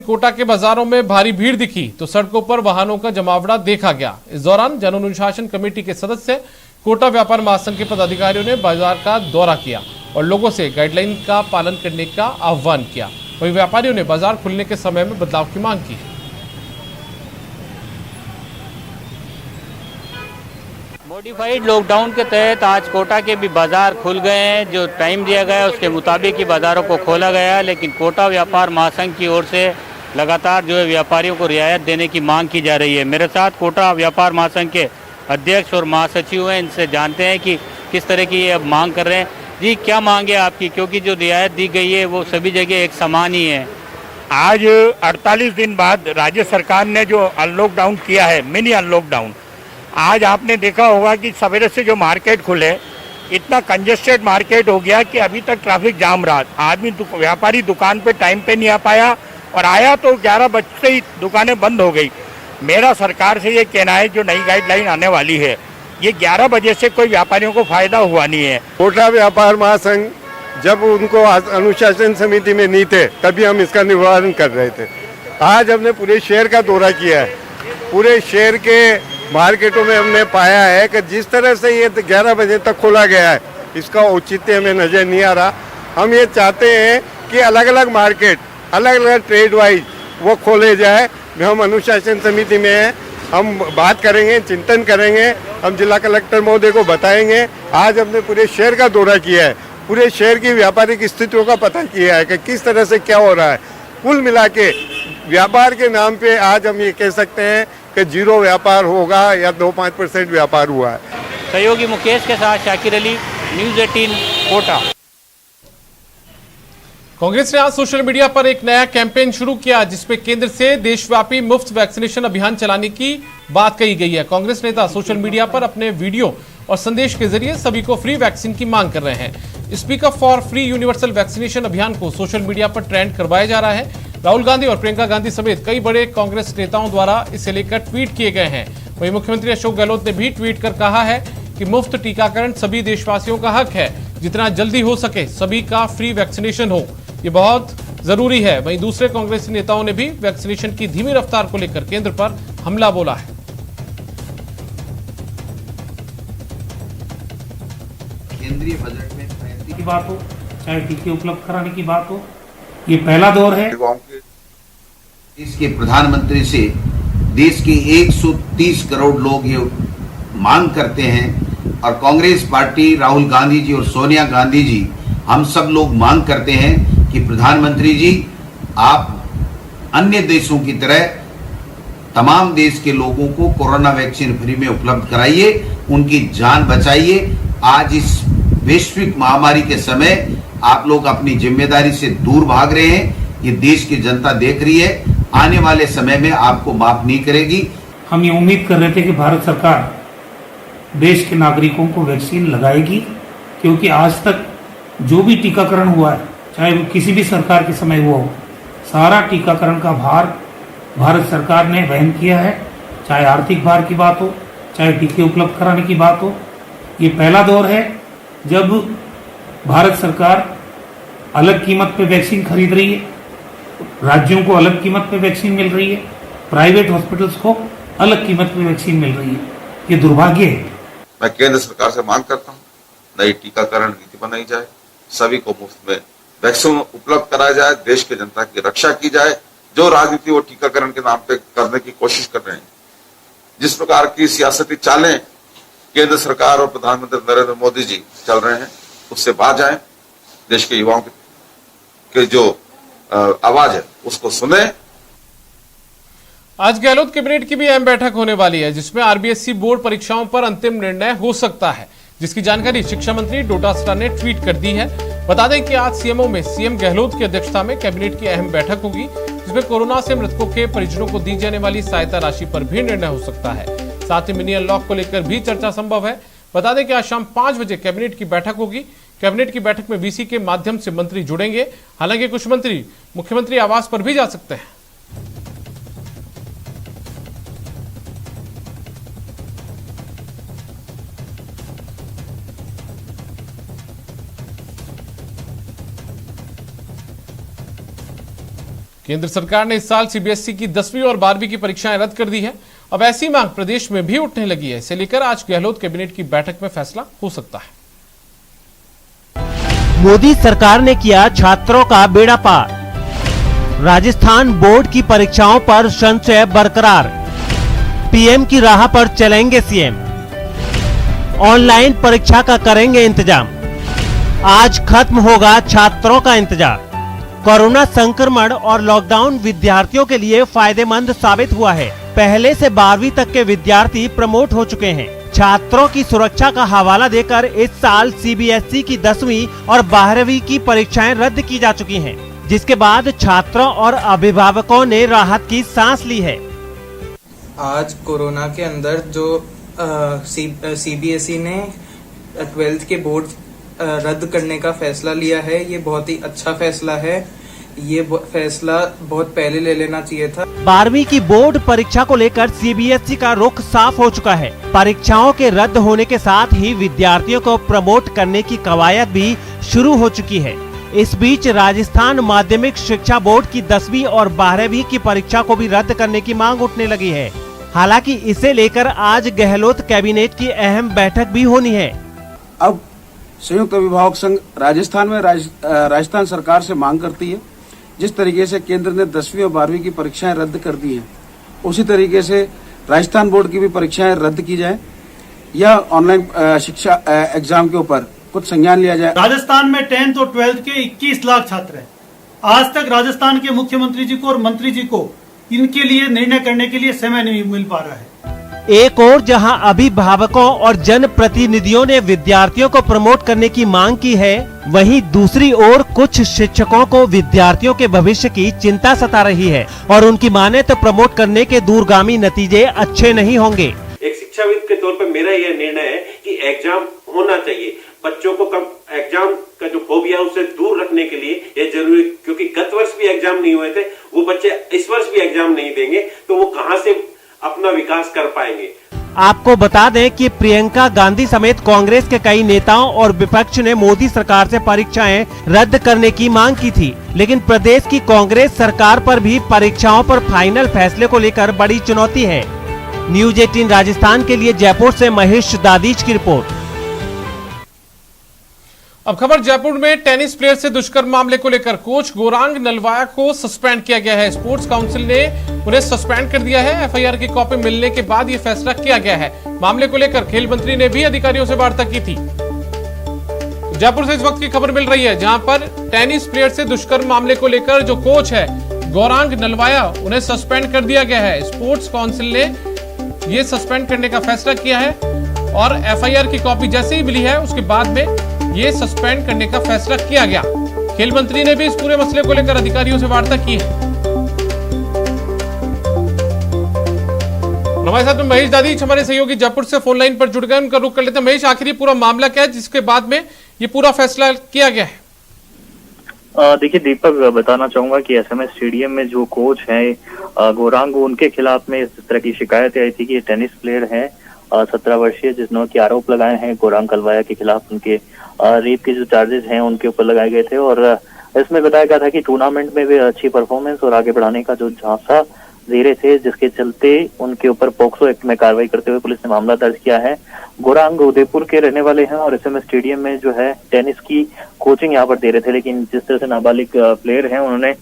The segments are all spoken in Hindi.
कोटा के बाजारों में भारी भीड़ दिखी तो सड़कों पर वाहनों का जमावड़ा देखा गया। इस दौरान जन अनुशासन कमेटी के सदस्य, कोटा व्यापार महासंघ के पदाधिकारियों ने बाजार का दौरा किया और लोगों से गाइडलाइन का पालन करने का आह्वान किया। वहीं व्यापारियों ने बाजार खुलने के समय में बदलाव की मांग की। मॉडिफाइड लॉकडाउन के तहत आज कोटा के भी बाजार खुल गए हैं। जो टाइम दिया गया है उसके मुताबिक ही बाजारों को खोला गया है, लेकिन कोटा व्यापार महासंघ की ओर से लगातार जो है व्यापारियों को रियायत देने की मांग की जा रही है। मेरे साथ कोटा व्यापार महासंघ के अध्यक्ष और महासचिव हैं, इनसे जानते हैं कि किस तरह की ये अब मांग कर रहे हैं। जी, क्या मांग है आपकी, क्योंकि जो रियायत दी गई है वो सभी जगह एक समान ही है। आज 48 दिन बाद राज्य सरकार ने जो अनलॉकडाउन किया है, मिनी अनलॉकडाउन, आज आपने देखा होगा कि सवेरे से जो मार्केट खुले, इतना कंजेस्टेड मार्केट हो गया कि अभी तक ट्रैफिक जाम रहा। आदमी व्यापारी दुकान पे टाइम पे नहीं आ पाया और आया तो 11 बजते ही दुकानें बंद हो गई। मेरा सरकार से ये कहना है, जो नई गाइडलाइन आने वाली है, ये 11 बजे से कोई व्यापारियों को फायदा हुआ नहीं है। कोटा व्यापार महासंघ जब उनको अनुशासन समिति में नहीं थे तभी हम इसका निवारण कर रहे थे। आज हमने पूरे शहर का दौरा किया है। पूरे शहर के मार्केटों में हमने पाया है कि जिस तरह से ये 11 बजे तक खोला गया है, इसका औचित्य हमें नजर नहीं आ रहा। हम ये चाहते हैं कि अलग अलग मार्केट, अलग अलग ट्रेड वाइज वो खोले जाए। हम अनुशासन समिति में हैं, हम बात करेंगे, चिंतन करेंगे, हम जिला कलेक्टर महोदय को बताएंगे। आज हमने पूरे शहर का दौरा किया है, पूरे शहर की व्यापारिक स्थितियों का पता किया है कि किस तरह से क्या हो रहा है। कुल मिला के व्यापार के नाम पे आज हम ये कह सकते हैं कि जीरो व्यापार होगा या 2-5% व्यापार हुआ है। सहयोगी मुकेश के साथ शाकिर अली, न्यूज़ 18 कोटा। कांग्रेस ने आज सोशल मीडिया पर एक नया कैंपेन शुरू किया, जिसमें केंद्र से देशव्यापी मुफ्त वैक्सीनेशन अभियान चलाने की बात कही गई है। कांग्रेस नेता सोशल मीडिया पर अपने वीडियो और संदेश के जरिए सभी को फ्री वैक्सीन की मांग कर रहे हैं। Speak up for free universal vaccination अभियान को सोशल मीडिया पर ट्रेंड करवाया जा रहा है। राहुल गांधी और प्रियंका गांधी समेत कई बड़े कांग्रेस नेताओं द्वारा इसे लेकर ट्वीट किए गए हैं। वहीं मुख्यमंत्री अशोक गहलोत ने भी ट्वीट कर कहा है कि मुफ्त टीकाकरण सभी देशवासियों का हक है, जितना जल्दी हो सके सभी का फ्री वैक्सीनेशन हो, ये बहुत जरूरी है। वहीं दूसरे कांग्रेसी नेताओं ने भी वैक्सीनेशन की धीमी रफ्तार को लेकर केंद्र पर हमला बोला है। केंद्रीय बजट में की बात हो, चाहे टीके उपलब्ध कराने की बात हो, ये पहला दौर है। देश के प्रधानमंत्री से देश के 130 करोड़ लोग ये मांग करते हैं और कांग्रेस पार्टी, राहुल गांधी जी और सोनिया गांधी जी, हम सब लोग मांग करते हैं कि प्रधानमंत्री जी, आप अन्य देशों की तरह तमाम देश के लोगों को कोरोना वैक्सीन फ्री में उपलब्ध कराइए, उनकी जान बचाइए। आज इस वैश्विक महामारी के समय आप लोग अपनी जिम्मेदारी से दूर भाग रहे हैं, ये देश की जनता देख रही है, आने वाले समय में आपको माफ नहीं करेगी। हम ये उम्मीद कर रहे थे कि भारत सरकार देश के नागरिकों को वैक्सीन लगाएगी, क्योंकि आज तक जो भी टीकाकरण हुआ है, चाहे वो किसी भी सरकार के समय हुआ हो, सारा टीकाकरण का भार भारत सरकार ने वहन किया है। चाहे आर्थिक भार की बात हो, चाहे टीके उपलब्ध कराने की बात हो। ये पहला दौर है जब भारत सरकार अलग कीमत पे वैक्सीन खरीद रही है, राज्यों को अलग कीमत पे वैक्सीन मिल रही है, प्राइवेट हॉस्पिटल्स को अलग कीमत पे वैक्सीन मिल रही है। ये दुर्भाग्य है। मैं केंद्र सरकार से मांग करता हूँ, नई टीकाकरण नीति बनाई जाए, सभी को मुफ्त में वैक्सीन उपलब्ध कराया जाए, देश की जनता की रक्षा की जाए। जो राजनीति वो टीकाकरण के नाम पे करने की कोशिश कर रहे हैं, जिस प्रकार की सियासती चालें केंद्र सरकार और प्रधानमंत्री नरेंद्र मोदी जी चल रहे हैं, उससे बाज आए। देश के युवाओं के जो आवाज है उसको सुने। आज गहलोत कैबिनेट की भी अहम बैठक होने वाली है, जिसमें आरबीएसई बोर्ड परीक्षाओं पर अंतिम निर्णय हो सकता है, जिसकी जानकारी शिक्षा मंत्री डोटासरा ने ट्वीट कर दी है। बता दें कि आज सीएमओ में सीएम गहलोत की अध्यक्षता में कैबिनेट की अहम बैठक होगी, जिसमें कोरोना से मृतकों के परिजनों को दी जाने वाली सहायता राशि पर भी निर्णय हो सकता है। साथ ही मिनी अनलॉक को लेकर भी चर्चा संभव है। बता दें कि आज शाम 5 बजे कैबिनेट की बैठक होगी। कैबिनेट की बैठक में वीसी के माध्यम से मंत्री जुड़ेंगे। हालांकि कुछ मंत्री मुख्यमंत्री आवास पर भी जा सकते हैं। केंद्र सरकार ने इस साल सीबीएसई की 10वीं और 12वीं की परीक्षाएं रद्द कर दी है। अब ऐसी मांग प्रदेश में भी उठने लगी है। इसे लेकर आज गहलोत कैबिनेट की बैठक में फैसला हो सकता है। मोदी सरकार ने किया छात्रों का बेड़ा पार। राजस्थान बोर्ड की परीक्षाओं पर संशय बरकरार। पीएम की राह पर चलेंगे सीएम। ऑनलाइन परीक्षा का करेंगे इंतजाम। आज खत्म होगा छात्रों का इंतजार। कोरोना संक्रमण और लॉकडाउन विद्यार्थियों के लिए फायदेमंद साबित हुआ है। पहले से 12वीं तक के विद्यार्थी प्रमोट हो चुके हैं। छात्रों की सुरक्षा का हवाला देकर इस साल सीबीएसई की 10वीं और 12वीं की परीक्षाएं रद्द की जा चुकी हैं, जिसके बाद छात्रों और अभिभावकों ने राहत की सांस ली है। आज कोरोना के अंदर जो सीबीएसई ने 12th के बोर्ड रद्द करने का फैसला लिया है, ये बहुत ही अच्छा फैसला है। ये फैसला बहुत पहले ले लेना चाहिए था। 12वीं की बोर्ड परीक्षा को लेकर सीबीएसई का रुख साफ हो चुका है। परीक्षाओं के रद्द होने के साथ ही विद्यार्थियों को प्रमोट करने की कवायद भी शुरू हो चुकी है। इस बीच राजस्थान माध्यमिक शिक्षा बोर्ड की 10वीं और 12वीं की परीक्षा को भी रद्द करने की मांग उठने लगी है। हालांकि इसे लेकर आज गहलोत कैबिनेट की अहम बैठक भी होनी है। अब संयुक्त अभिभावक संघ राजस्थान में राजस्थान सरकार से मांग करती है, जिस तरीके से केंद्र ने 10वीं और 12वीं की परीक्षाएं रद्द कर दी हैं, उसी तरीके से राजस्थान बोर्ड की भी परीक्षाएं रद्द की जाए या ऑनलाइन शिक्षा एग्जाम के ऊपर कुछ संज्ञान लिया जाए। राजस्थान में 10th और 12th के 21 लाख छात्र हैं। आज तक राजस्थान के मुख्यमंत्री जी को और मंत्री जी को इनके लिए निर्णय करने के लिए समय नहीं मिल पा रहा है। एक और जहां अभिभावकों और जनप्रतिनिधियों ने विद्यार्थियों को प्रमोट करने की मांग की है, वहीं दूसरी ओर कुछ शिक्षकों को विद्यार्थियों के भविष्य की चिंता सता रही है और उनकी माने तो प्रमोट करने के दूरगामी नतीजे अच्छे नहीं होंगे। एक शिक्षाविद के तौर पर मेरा यह निर्णय है कि एग्जाम होना चाहिए। बच्चों को कम एग्जाम का जो फोबिया है उससे दूर रखने के लिए यह जरूरी, क्योंकि गत वर्ष भी एग्जाम नहीं हुए थे, वो बच्चे इस वर्ष भी एग्जाम नहीं देंगे तो वो कहां से अपना विकास कर पाएंगे। आपको बता दें कि प्रियंका गांधी समेत कांग्रेस के कई नेताओं और विपक्ष ने मोदी सरकार से परीक्षाएं रद्द करने की मांग की थी, लेकिन प्रदेश की कांग्रेस सरकार पर भी परीक्षाओं पर फाइनल फैसले को लेकर बड़ी चुनौती है। न्यूज 18 राजस्थान के लिए जयपुर से महेश दादीज की रिपोर्ट। अब खबर जयपुर में टेनिस प्लेयर से दुष्कर्म मामले को लेकर कोच गौरांग नलवाया को सस्पेंड किया गया है। स्पोर्ट्स काउंसिल ने उन्हें सस्पेंड कर दिया है। एफआईआर की कॉपी मिलने के बाद यह फैसला किया गया है। मामले को लेकर खेल मंत्री ने भी अधिकारियों से वार्ता की थी। जयपुर से इस वक्त की खबर मिल रही है, जहां पर टेनिस प्लेयर से दुष्कर्म मामले को लेकर जो कोच है गौरांग नलवाया, उन्हें सस्पेंड कर दिया गया है। स्पोर्ट्स काउंसिल ने यह सस्पेंड करने का फैसला किया है और एफआईआर की कॉपी जैसे ही मिली है उसके बाद में ये सस्पेंड करने का फैसला किया गया। खेल मंत्री ने भी इस पूरे मसले को लेकर अधिकारियों से वार्ता की है। हमारे साथ में महेश दादीज हमारे सहयोगी जयपुर से फोन लाइन पर जुड़ गए, उनका रुख कर लेते हैं। महेश, आखिर पूरा मामला क्या है जिसके बाद में ये पूरा फैसला किया गया है? देखिए दीपक, बताना चाहूंगा कि एसएमएस स्टेडियम में जो कोच है गौरांग, उनके खिलाफ में इस तरह की शिकायत आई थी कि टेनिस प्लेयर है 17 वर्षीय, जिसने की आरोप लगाए हैं गौरांग कलवाया के खिलाफ। उनके रेप के जो चार्जेस हैं उनके ऊपर लगाए गए थे और इसमें बताया गया था कि टूर्नामेंट में वे अच्छी परफॉर्मेंस और आगे बढ़ाने का जो झांसा दे रहे थे, जिसके चलते उनके ऊपर पोक्सो एक्ट में कार्रवाई करते हुए पुलिस ने मामला दर्ज किया है। गौरांग उदयपुर के रहने वाले हैं और एसएमएस स्टेडियम में जो है टेनिस की कोचिंग यहाँ पर दे रहे थे, लेकिन जिस तरह से नाबालिग प्लेयर हैं उन्होंने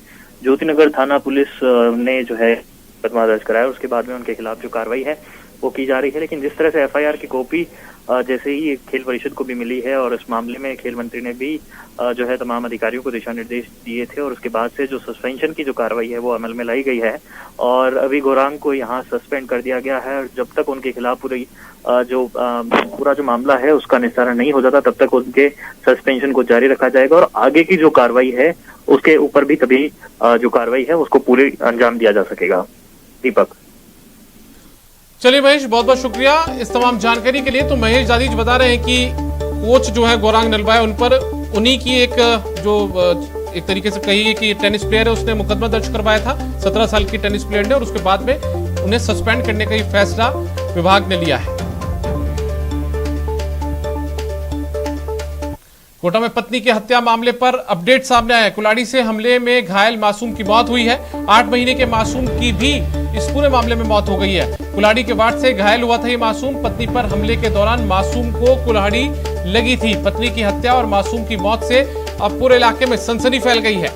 ज्योतिनगर थाना पुलिस ने जो है मुकदमा दर्ज कराया। उसके बाद में उनके खिलाफ जो कार्रवाई है वो की जा रही है। लेकिन जिस तरह से एफआईआर की कॉपी जैसे ही खेल परिषद को भी मिली है और इस मामले में खेल मंत्री ने भी जो है तमाम अधिकारियों को दिशा निर्देश दिए थे और उसके बाद से जो सस्पेंशन की जो कार्रवाई है वो अमल में लाई गई है और अभी गौरांग को यहाँ सस्पेंड कर दिया गया है। और जब तक उनके खिलाफ पूरी पूरा जो मामला है उसका निस्तारण नहीं हो जाता, तब तक उनके सस्पेंशन को जारी रखा जाएगा और आगे की जो कार्रवाई है उसके ऊपर भी तभी जो कार्रवाई है उसको पूरे अंजाम दिया जा सकेगा। दीपक, चलिए महेश, बहुत बहुत शुक्रिया इस तमाम जानकारी के लिए। तो महेश दादीज बता रहे हैं कि कोच जो है गौरांग नलवाया, उन पर उन्हीं की एक तरीके से कहिए कि टेनिस प्लेयर है, उसने मुकदमा दर्ज करवाया था 17 साल की टेनिस प्लेयर ने और उसके बाद में उन्हें सस्पेंड करने का ही फैसला विभाग ने लिया है। कोटा में पत्नी की हत्या मामले पर अपडेट सामने आया है। कुल्हाड़ी से हमले में घायल मासूम की मौत हुई है। 8 महीने के मासूम की भी इस पूरे मामले में मौत हो गई है। कुल्हाड़ी के वार से घायल हुआ था ये मासूम। पत्नी पर हमले के दौरान मासूम को कुल्हाड़ी लगी थी। पत्नी की हत्या और मासूम की मौत से अब पूरे इलाके में सनसनी फैल गई है।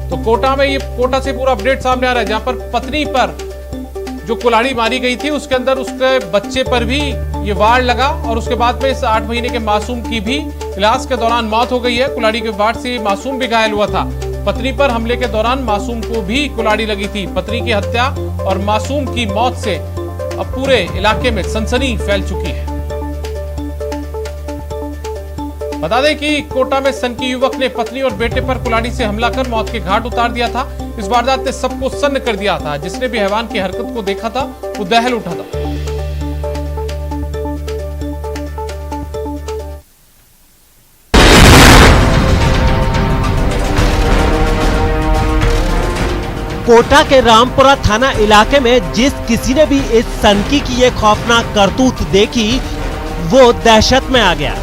तो कोटा से पूरा अपडेट सामने आ रहा है, जहां पर पत्नी पर जो कुल्हाड़ी मारी गई थी उसके अंदर उसके बच्चे पर भी ये वार लगा और उसके बाद में इस 8 महीने के मासूम की भी इलाज के दौरान मौत हो गई है। कुल्हाड़ी के वार से मासूम भी घायल हुआ था। पत्नी पर हमले के दौरान मासूम को भी कुल्हाड़ी लगी थी। पत्नी की हत्या और मासूम की मौत से अब पूरे इलाके में सनसनी फैल चुकी है। बता दें कि कोटा में सनकी युवक ने पत्नी और बेटे पर कुल्हाड़ी से हमला कर मौत के घाट उतार दिया था। इस वारदात ने सबको सन्न कर दिया था। जिसने भी हैवान की हरकत को देखा था वो दहल उठा था। कोटा के रामपुरा थाना इलाके में जिस किसी ने भी इस सनकी की ये खौफनाक करतूत देखी वो दहशत में आ गया,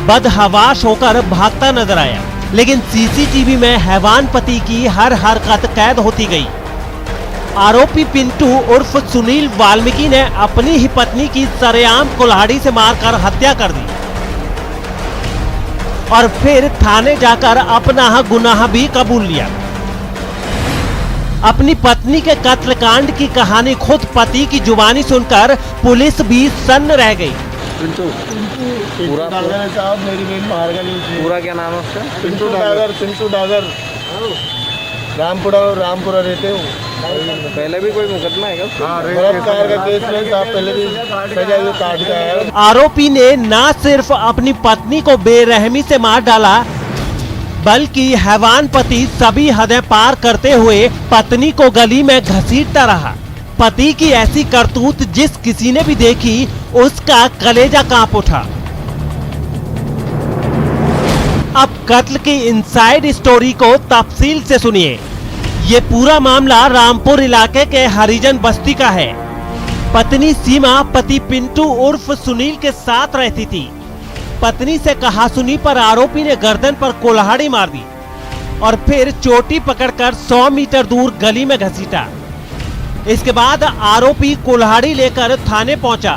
बदहवाश होकर भागता नजर आया। लेकिन सीसीटीवी में हैवान पति की हर हरकत कैद होती गई। आरोपी पिंटू उर्फ सुनील वाल्मीकि ने अपनी ही पत्नी की सरेआम कुल्हाड़ी से मारकर हत्या कर दी और फिर थाने जाकर अपना गुनाह भी कबूल लिया। अपनी पत्नी के कत्लकांड की कहानी खुद पति की जुबानी सुनकर पुलिस भी सन्न रह गई। पूरा साहब मेरी बहन बाहर का नहीं। पूरा क्या नाम है उसका? पिंटू डागर रामपुरा रहते हो। पहले भी कोई मुकदमा है क्या? बलात्कार का केस में साहब पहले भी सजा काट गया है। आरोपी ने न सिर्फ अपनी पत्नी को बेरहमी से मार डाला बल्कि हैवान पति सभी हदें पार करते हुए पत्नी को गली में घसीटता रहा। पति की ऐसी करतूत जिस किसी ने भी देखी उसका कलेजा कांप उठा। अब कत्ल की इनसाइड स्टोरी को तफसील से सुनिए। ये पूरा मामला रामपुर इलाके के हरिजन बस्ती का है। पत्नी सीमा पति पिंटू उर्फ सुनील के साथ रहती थी। पत्नी से कहासुनी पर आरोपी ने गर्दन पर कुल्हाड़ी मार दी और फिर चोटी पकड़कर 100 मीटर दूर गली में घसीटा। इसके बाद आरोपी कुल्हाड़ी लेकर थाने पहुंचा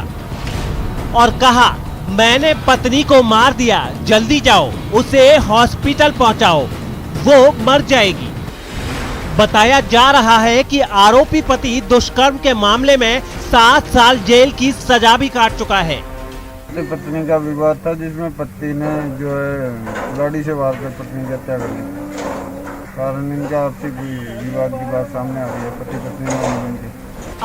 और कहा, मैंने पत्नी को मार दिया, जल्दी जाओ उसे हॉस्पिटल पहुंचाओ, वो मर जाएगी। बताया जा रहा है कि आरोपी पति दुष्कर्म के मामले में 7 साल जेल की सजा भी काट चुका है। पत्नी का विवाद था जिसमें पति ने जो है गाड़ी से वार कर पत्नी की हत्या कर दी। कारण इनका आर्थिक विवाद की बात सामने आ रही है। पति पत्नी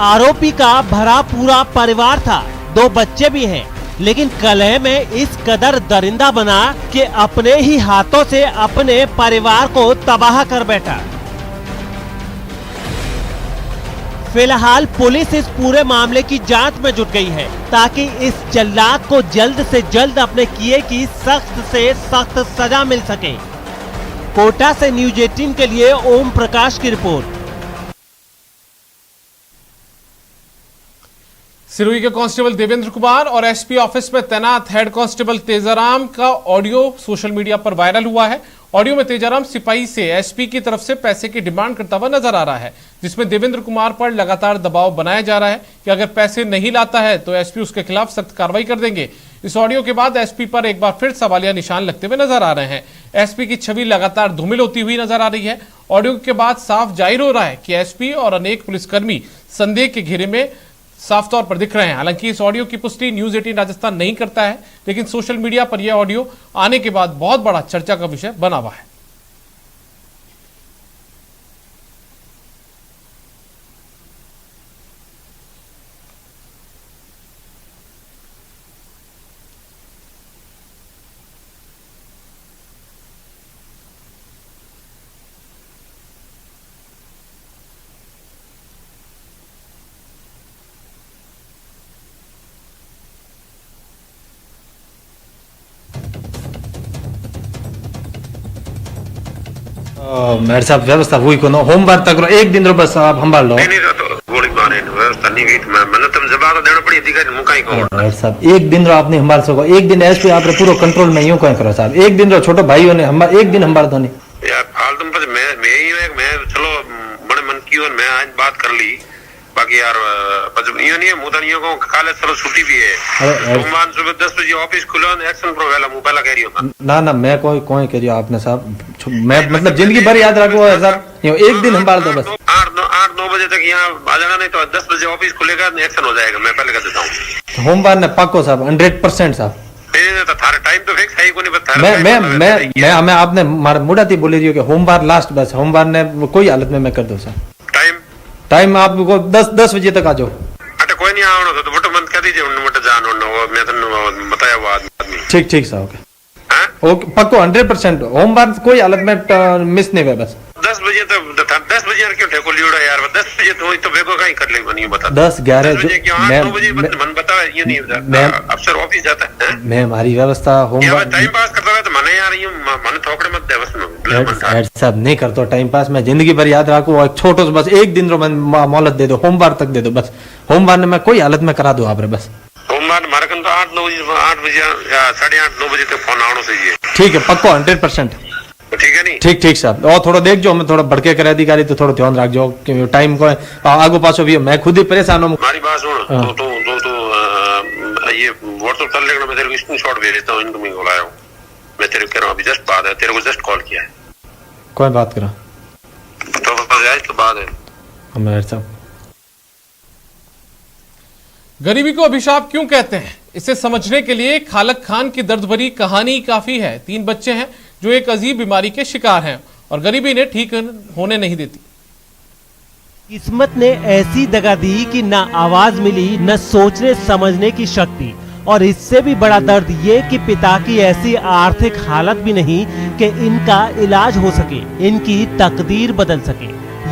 आरोपी का भरा पूरा परिवार था, 2 बच्चे भी हैं, लेकिन कलह में इस कदर दरिंदा बना कि अपने ही हाथों से अपने परिवार को तबाह कर बैठा। फिलहाल पुलिस इस पूरे मामले की जांच में जुट गई है ताकि इस जल्लाद को जल्द से जल्द अपने किए की सख्त से सख्त सजा मिल सके। कोटा से न्यूज 18 के लिए ओम प्रकाश की रिपोर्ट। सिरोही के कांस्टेबल देवेंद्र कुमार और एसपी ऑफिस में तैनात हेड कांस्टेबल तेजाराम का ऑडियो सोशल मीडिया पर वायरल हुआ है। ऑडियो में तेजाराम सिपाही से एसपी की तरफ से पैसे की डिमांड करता हुआ नजर आ रहा है, जिसमें देवेंद्र कुमार पर लगातार दबाव बनाया जा रहा है कि अगर पैसे नहीं लाता है तो एसपी उसके खिलाफ सख्त कार्रवाई कर देंगे। इस ऑडियो के बाद एसपी पर एक बार फिर सवालिया निशान लगते हुए नजर आ रहे हैं। एसपी की छवि लगातार धूमिल होती हुई नजर आ रही है। ऑडियो के बाद साफ जाहिर हो रहा है कि एसपी और अनेक पुलिसकर्मी संदेह के घेरे में साफ तौर पर दिख रहे हैं। हालांकि इस ऑडियो की पुष्टि न्यूज 18 राजस्थान नहीं करता है, लेकिन सोशल मीडिया पर यह ऑडियो आने के बाद बहुत बड़ा चर्चा का विषय बना हुआ है। मेरे साथ व्यवस्था हुई को होमवर्क तक एक दिन रो बस आप संभाल लो। नहीं तो गोली बारे व्यवस्था नहीं गई मैंने तुम जवाब देना पड़ी अधिकारी मुँह कहीं को साहब एक दिन रो आपने हमारे सको एक दिन एसपी आप पूरा कंट्रोल में यूं कहीं करो साहब एक दिन रो छोटो भाइयों ने हम एक दिन हमारे तो नहीं यार फालतू में मैं चलो बड़े मन की और मैं आज बात कर ली बाकी यार यो नहीं है मुदनियों को काले चलो छुट्टी भी है सोमवार सुबह 10 बजे ऑफिस खुला एक्शन प्रो वाला मुंह पहला कह रही होता ना ना मैं कोई कह रही हूँ आपने साहब मैं मतलब जिंदगी भर याद रखो साहब एक दिन हमारे तो बस 8-9 बजे तक यहाँ आ जाना नहीं तो 10 बजे ऑफिस खुलेगा एक्शन हो जाएगा मैं पहले कर देता हूँ सोमवार ने पक्को साहब 100% साहब टाइम तो फिक्स है ही कोई नहीं मैं आपने मुड़ा थी बोली रही हो कि सोमवार लास्ट बस सोमवार ने कोई हालत में मैं कर दूं सर टाइम आपको 10 बजे तक आ जाओ अटे कोई नहीं आओ तो बटो मन कह दीजिए उन मत जानो वो मैं तो बताया वो आदमी ठीक सर ओके पक्को 100% सोमवार कोई हालत में मिस नहीं हुआ बस 10 बजे तो 10 बजे क्यों ठेको लियोड़ा यार 10 बजे तो बेको कहीं कर ले नहीं बता 10-11 मैं 9 बजे मन बताओ ये नहीं अफसर ऑफिस जाता है मैं हमारी व्यवस्था होमवर्क टाइम पास करता है तो मने यार ये मन थोपड़े मत दे बस में सब नहीं करता टाइम पास मैं जिंदगी भर याद रखो छोटो से बस एक दिन रो मोहलत दे दो सोमवार तक दे दो बस सोमवार ने मैं कोई हालत में करा दो आप बस सोमवार हमारे कन तो 8 बजे या 8:30-9 बजे तक फोन आना चाहिए ठीक है पक्को 100% ठीक है नहीं ठीक साहब और थोड़ा देख जो मैं थोड़ा भड़के करे अधिकारी तो थोड़ा ध्यान रख जो टाइम को आगो पाछो भी मैं खुद ही परेशान हूँ हमारी बात सुन तो ये व्हाट्सएप कर लेगा मैं तेरे को स्क्रीनशॉट भेज देता हूँ इनकमिंग को लाया हूँ मैं तेरे को कह रहा हूँ अभी जस्ट बात है तेरे को जस्ट कॉल किया है कोई बात करा तो बात है हमारे साहब गरीबी को अभिशाप क्यों कहते हैं इसे समझने के लिए खालक खान की दर्द भरी कहानी काफी है 3 बच्चे हैं जो एक अजीब बीमारी के शिकार हैं और गरीबी ने ठीक होने नहीं देती किस्मत ने ऐसी दगा दी कि न आवाज मिली न सोचने समझने की शक्ति और इससे भी बड़ा दर्द ये कि पिता की ऐसी आर्थिक हालत भी नहीं कि इनका इलाज हो सके इनकी तकदीर बदल सके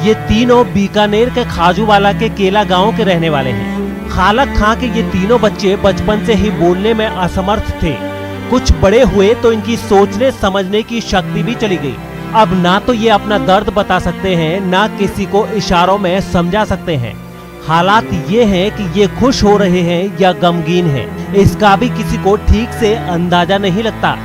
ये तीनों बीकानेर के खाजूवाला के केला गांव के रहने वाले हैं खालक खां के ये तीनों बच्चे बचपन से ही बोलने में असमर्थ थे कुछ बड़े हुए तो इनकी सोचने समझने की शक्ति भी चली गई अब ना तो ये अपना दर्द बता सकते हैं ना किसी को इशारों में समझा सकते हैं हालात ये हैं कि ये खुश हो रहे हैं या गमगीन हैं इसका भी किसी को ठीक से अंदाजा नहीं लगता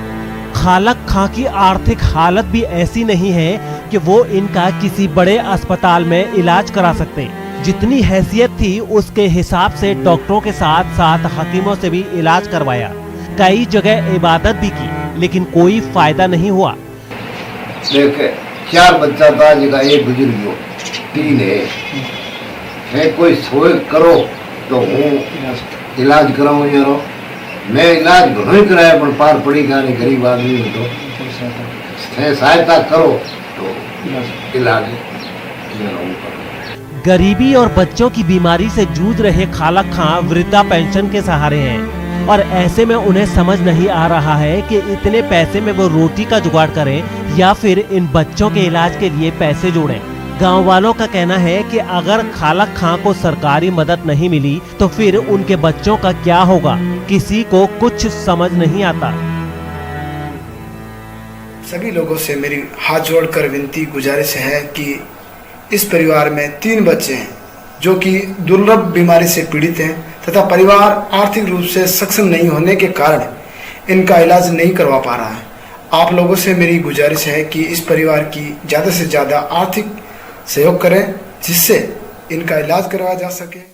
खालक खां की आर्थिक हालत भी ऐसी नहीं है कि वो इनका किसी बड़े अस्पताल में इलाज करा सकते जितनी हैसियत थी उसके हिसाब से डॉक्टरों के साथ साथ हकीमों से भी इलाज करवाया कई जगह इबादत भी की लेकिन कोई फायदा नहीं हुआ देख 4 बच्चा था जगह एक बुजुर्ग हो 3 है कोई सोए करो तो हूँ इलाज कराऊं यारो मैं इलाज घणो ही कराया पर पार पड़ी गाने गरीब आदमी हो तो सहायता करो तो इलाज गरीबी और बच्चों की बीमारी से जूझ रहे खालक खां वृद्धा पेंशन के सहारे हैं और ऐसे में उन्हें समझ नहीं आ रहा है कि इतने पैसे में वो रोटी का जुगाड़ करें या फिर इन बच्चों के इलाज के लिए पैसे जोड़ें। गांव वालों का कहना है कि अगर खालक खां को सरकारी मदद नहीं मिली तो फिर उनके बच्चों का क्या होगा किसी को कुछ समझ नहीं आता। सभी लोगों से मेरी हाथ जोड़कर विनती गुजारिश है कि इस परिवार में 3 बच्चे हैं जो कि दुर्लभ बीमारी से पीड़ित हैं तथा परिवार आर्थिक रूप से सक्षम नहीं होने के कारण इनका इलाज नहीं करवा पा रहा है। आप लोगों से मेरी गुजारिश है कि इस परिवार की ज़्यादा से ज़्यादा आर्थिक सहयोग करें जिससे इनका इलाज करवाया जा सके।